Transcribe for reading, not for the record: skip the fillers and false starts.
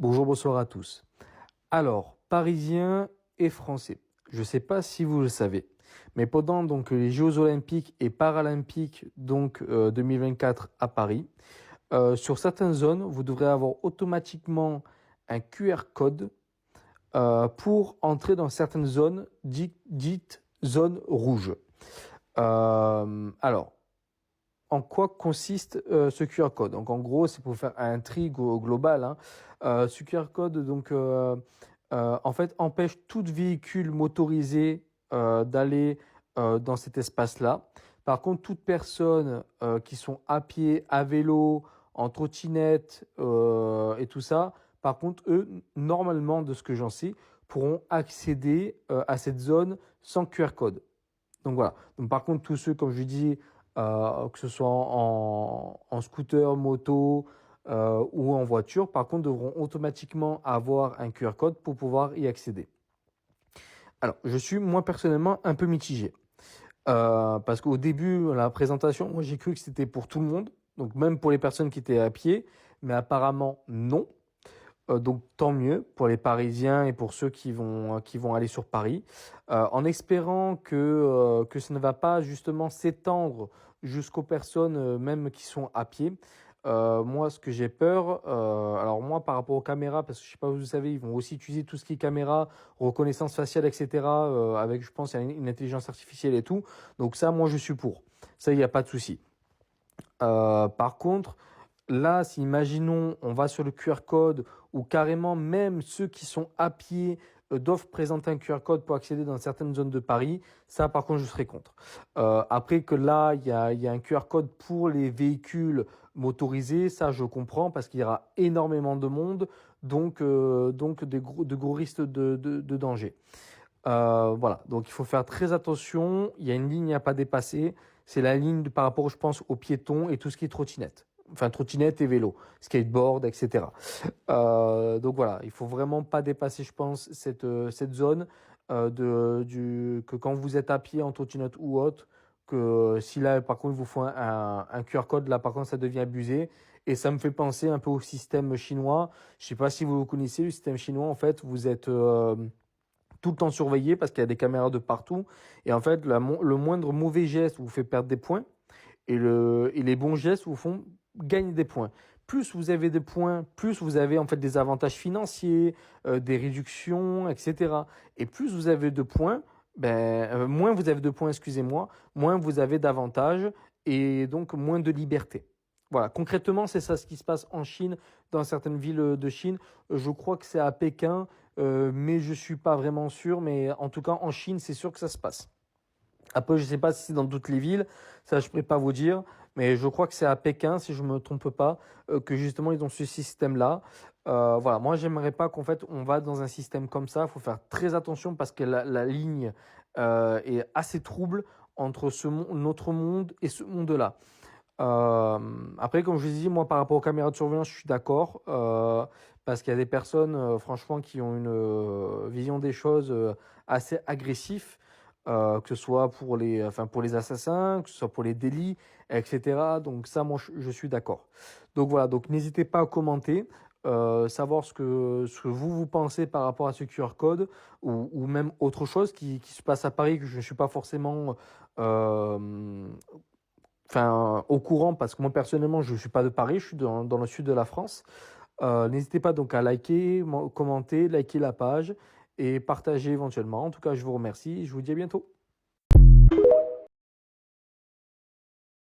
Bonjour, bonsoir à tous. Alors, Parisiens et Français, je ne sais pas si vous le savez, mais pendant donc les Jeux Olympiques et Paralympiques 2024 à Paris, sur certaines zones, vous devrez avoir automatiquement un QR code pour entrer dans certaines zones dites zones rouges. Alors, en quoi consiste ce QR code? Donc en gros, c'est pour faire un tri global, hein. Ce QR code en fait empêche tout véhicule motorisé d'aller dans cet espace-là. Par contre, toute personne qui sont à pied, à vélo, en trottinette et tout ça, par contre, eux, normalement, de ce que j'en sais, pourront accéder à cette zone sans QR code. Donc voilà. Donc par contre, tous ceux, comme je dis, que ce soit en scooter, moto ou en voiture, par contre, devront automatiquement avoir un QR code pour pouvoir y accéder. Alors, je suis moi personnellement un peu mitigé. Parce qu'au début, la présentation, moi j'ai cru que c'était pour tout le monde, donc même pour les personnes qui étaient à pied, mais apparemment non. Donc tant mieux pour les Parisiens et pour ceux qui vont aller sur Paris, en espérant que ça ne va pas justement s'étendre jusqu'aux personnes même qui sont à pied. Moi, ce que j'ai peur, alors moi par rapport aux caméras, parce que je sais pas si vous savez, ils vont aussi utiliser tout ce qui est caméra, reconnaissance faciale, etc. Avec, je pense, une intelligence artificielle et tout. Donc ça, moi, je suis pour. Ça, il n'y a pas de souci. Par contre, là, si imaginons, on va sur le QR code ou carrément même ceux qui sont à pied doivent présenter un QR code pour accéder dans certaines zones de Paris, ça par contre je serais contre. Après que là, il y a un QR code pour les véhicules motorisés, ça je comprends parce qu'il y aura énormément de monde, donc de gros risques de danger. Voilà, donc il faut faire très attention, il y a une ligne à pas dépasser, c'est la ligne par rapport, je pense, aux piétons et tout ce qui est trottinette. Enfin, trottinette et vélo, skateboard, etc. Donc voilà, il faut vraiment pas dépasser, je pense, cette zone que quand vous êtes à pied en trottinette ou autre, que si là, par contre, il vous faut un QR code, là, par contre, ça devient abusé. Et ça me fait penser un peu au système chinois. Je sais pas si vous connaissez le système chinois. En fait, vous êtes tout le temps surveillé parce qu'il y a des caméras de partout. Et en fait, le moindre mauvais geste vous fait perdre des points et les bons gestes vous font gagner des points. Plus vous avez des points, plus vous avez en fait des avantages financiers, des réductions, etc. Et plus vous avez de points, moins vous avez de points, excusez-moi, moins vous avez d'avantages et donc moins de liberté. Voilà, concrètement, c'est ça ce qui se passe en Chine, dans certaines villes de Chine. Je crois que c'est à Pékin, mais je suis pas vraiment sûr. Mais en tout cas, en Chine, c'est sûr que ça se passe. Après, je sais pas si c'est dans toutes les villes, ça je pourrais pas vous dire, mais je crois que c'est à Pékin, si je me trompe pas, que justement ils ont ce système-là. Voilà, moi j'aimerais pas qu'en fait on va dans un système comme ça. Il faut faire très attention parce que la ligne est assez trouble entre notre monde et ce monde-là. Après, comme je vous ai dit, moi par rapport aux caméras de surveillance, je suis d'accord parce qu'il y a des personnes, franchement, qui ont une vision des choses assez agressif, que ce soit pour les assassins, que ce soit pour les délits, etc. Donc ça, moi, je suis d'accord. Donc voilà, donc n'hésitez pas à commenter, savoir ce que vous pensez par rapport à ce QR code ou même autre chose qui se passe à Paris que je ne suis pas forcément au courant parce que moi personnellement je suis pas de Paris, je suis dans le sud de la France. N'hésitez pas donc à liker, commenter, liker la page et partager éventuellement. En tout cas, je vous remercie. Je vous dis à bientôt.